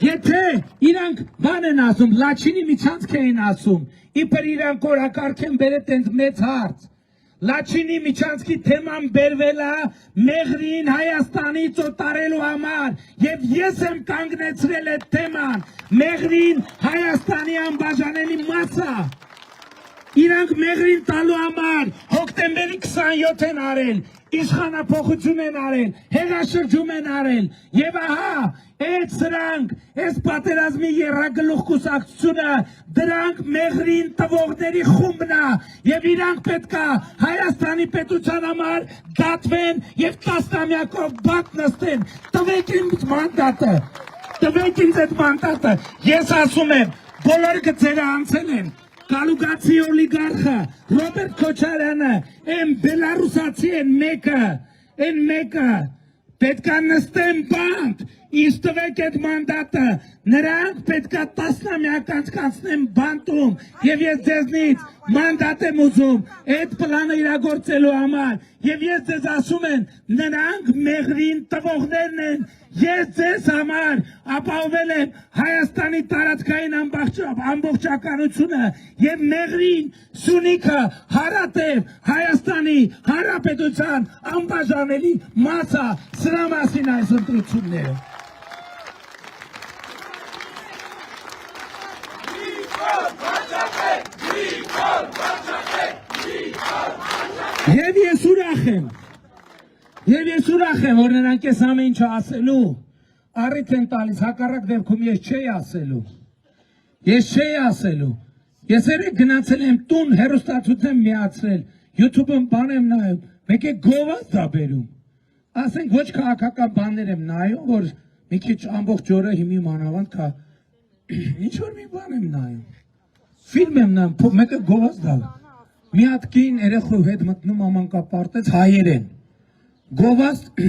Եթե իրանք բան են ասում, Լաչինի միջանցք էին ասում, իբր իրանք օրակարգ են բերել տենց մեծ հարց։ Լաչինի միջանցքի թեման բերվել է Մեղրին Հայաստանից օտարելու համար եւ ես եմ կանգնեցրել այդ թեման Մեղրին Հայաստանի անբաժանելի մաս է։ Իրանք Մեղրին տալու համար հոկտեմբերի 27 են արել, իշխանափոխություն են արել, հեղաշրջում են արել եւ ահա այդ սրանք, այս պատերազմի եռագլուխ կուսակցությունը դրանք Մեղրին տվողների խումբն է եւ իրանք պետքա Հայաստանի պետության համար դատվեն եւ 10-ամյակով բաց նստեն։ Տվեք ինձ մանդատը, տվեք ինձ այդ մանդատը։ Ես ասում եմ, բոլորը գծերը անցել են։ Կալուգացի օլիգարխը, Ռոբերտ Քոչարյանը, այն բելարուսացի են մեկը, պետքա նստեն բանտ, ինձ տվեք այդ մանդատը, նրանք պետքա 10-ամյակ անցկացնեն բանտում, եւ ես ձեզնից մանդատ եմ ուզում, այդ պլանը իրագործելու համար, եւ ես ձեզ ասում եմ, նրանք Մեղրին տվողներն են, ես ձեզ համար ապահովել եմ Հայաստանի տարածքային ամբողջականությունը եւ Մեղրին Սյունիքը հարատև Հայաստանի Հանրապետության անբաժանելի մաս է, սրա մասին այս ընտրությունները։ Եվ ես ուրախ եմ, որ նրանք ես ամեն ինչ ասելու, առիթ են տալիս, հակառակ դեպքում ես չէի ասելու, ես երեք գնացել եմ տուն, հեռուստացույց եմ միացրել, YouTube-ում բան եմ նայում, մեկ է գովազդ ա բերում, ասենք ոչ քաղաքական բաներ եմ նայում, որ մի քիչ ամբողջ օրը հիմի մանավանդ կա, ինչ որ մի բան եմ նայում, ֆիլմ եմ նայում, մեկը գովազդ ա, մի հատ կին երեխու հետ մտնում ամանկապարտեզ հայերեն, գովազդ,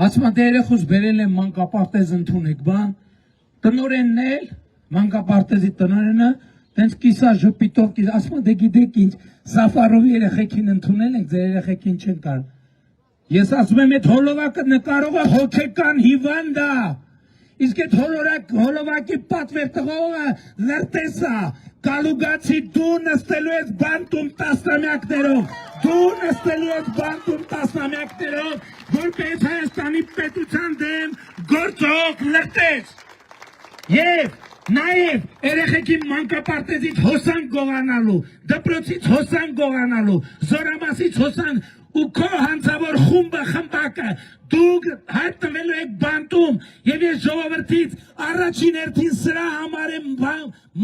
ասում է դե երեխուս բերել եմ մանկապարտեզ ընդունեք բան, տնօրենն էլ, մանկապարտեզի տնօրենը, տենց կիսա ժպիտով, ասում է դե գիտեք ինչ, Սաֆարովի երեխեքին ընդունել ենք, ձեր երեխեքին չեն կար, ես ասում եմ այդ հոլովակը նկարողը հոգեկան հիվանդ է, իսկ այդ հոլովակի պատվեր տղողը լրտես է, Կալուգացի դու նստելու ես բանտում 10-ամյակներով, որպես Հայաստանի պետության դեմ գործող լրտես։ Եվ նաև երեխեքի մանկապարտեզից հոսանք գողանալու, դպրոցից հոսանք գողանալու, զորամասից հոսանք ու քո հանցավոր խմբակը դուք հայտնվելու եք բանտում եւ ես ժողովրդից առաջին հերթին սրա համար եմ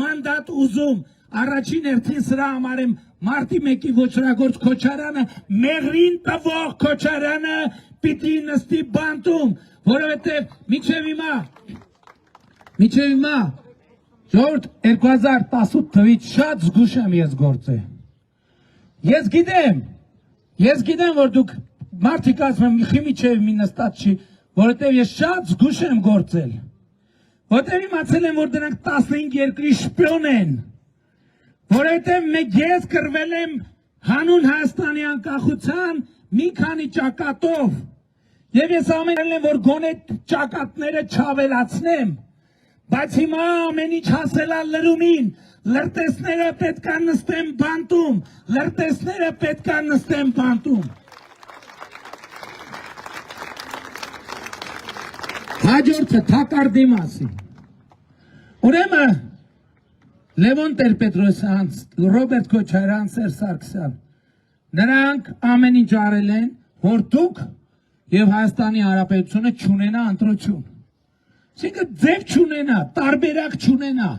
մանդատ ուզում, առաջին հերթին սրա համար եմ մարտի 1-ի ոչրագործ Քոչարյանը, Մեղրին տվող Քոչարյանը պիտի նստի բանտում, որովհետեւ մինչեւ հիմա ժողովուրդ 2018 թվից շատ զգուշ եմ ես գործել, ես գիտեմ, որ դուք մարդիկ ասում եմ խիմիչև մի նստած չի, որովհետև ես շատ զգուշ եմ գործել, որովհետև իմացել եմ, որ դրանք 15 երկրի շպիոն են, որովհետև ես կրվել եմ հանուն Հայաստանի անկախության մի քանի ճակատով, եւ ես ամենն եմ, որ գոնե ճակատները չավելացնեմ, բայց հիմա ամեն ինչ հասել է լրումին, լրտեսները պետքա նստեն բանտում, Հաջորդը թակարդի մասին, ուրեմն Լևոն Տեր-Պետրոսյան, Ռոբերտ Քոչարյան, Սերժ Սարգսյան, նրանք ամեն ինչ արել են, որ դուք եւ Հայաստանի Հանրապետությունը չունենա ընտրություն, այսինքն ձև չունենա, տարբերակ չունենա,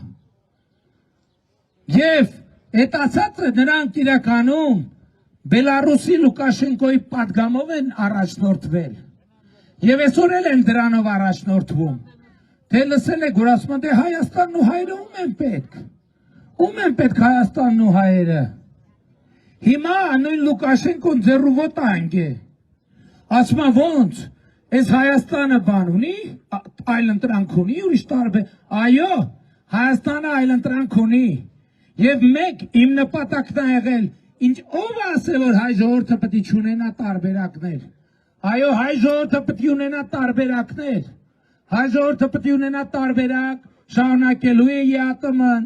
եւ այդ ասածը նրանք իրականում Բելարուսի Լուկաշենկոյի պատգամով են առաջնորդվել եւ այսօր էլ են դրանով առաջնորդվում, թե լսել եք, որ ասում են դե Հայաստանն ու հայերը ում են պետք Հայաստանն ու հայերը, հիմա նույն Լուկաշենկոն ձեռուվոտ անգե, ասում են ոնց, այս Հայաստանը բան ունի, այլ ընտրանք ունի, ուրիշ տարբեր, այո, Հայաստանը այլ ընտրանք ունի, եւ մեկ իմ նպատակն է եղել, ինչ ով ասել, որ հայ ժողովուրդը պետք է չունենա տարբերակներ, այո, հայ ժողովուրդը պետք է ունենա տարբերակներ, հայ ժողովուրդը պետք է ունենա տարբերակ, շարունակելու է ԵԱՏՄ-ն,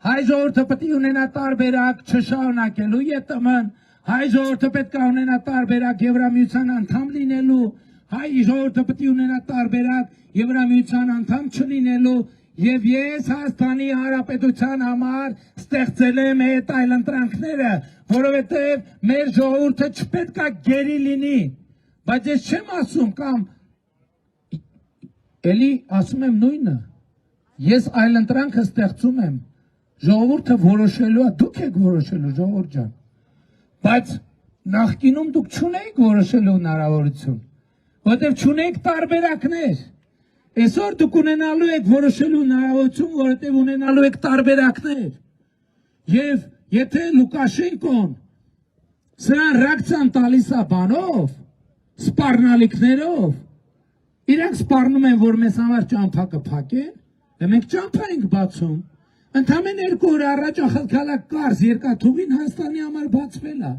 հայ ժողովուրդը պետք է ունենա տարբերակ, չշարունակելու ԵՏՄ-ն, հայ ժողովուրդը պետք է ունենա տարբերակ Եվրամիության անդամ լինելու, հայ ժողովուրդը պետք է ունենա տարբերակ Եվրամիության անդամ չլինելու, եւ ես Հայաստանի Հանրապետության համար ստեղծել եմ այդ այլընտրանքները, որովհետեւ մեր ժողովուրդը չպետք է գերի լինի, բայց ես չեմ ասում կամ էլի ասում եմ նույնը, ես այլընտրանքը ստեղծում եմ, ժողովուրդը որոշելու է, դուք եք որոշելու ժողովուրդ ջան, բայց նախկինում դուք չունեիք որոշելու հնարավորություն, որովհետեւ չունեիք տարբերակներ, այսօր դուք ունենալու եք որոշելու հնարավորություն, որովհետեւ ունենալու եք տարբերակներ, եւ եթե Լուկաշենկոն սրան ռեակցիան տալիս է բանով, սպառնալիքներով, իրանք սպառնում են, որ մեզ համար ճամփա կփակեն, մենք ճամփա ենք բացում, ընդամենը 2 օր առաջ Ախալքալակ կարս երկաթուղին Հայաստանի համար բացվել է,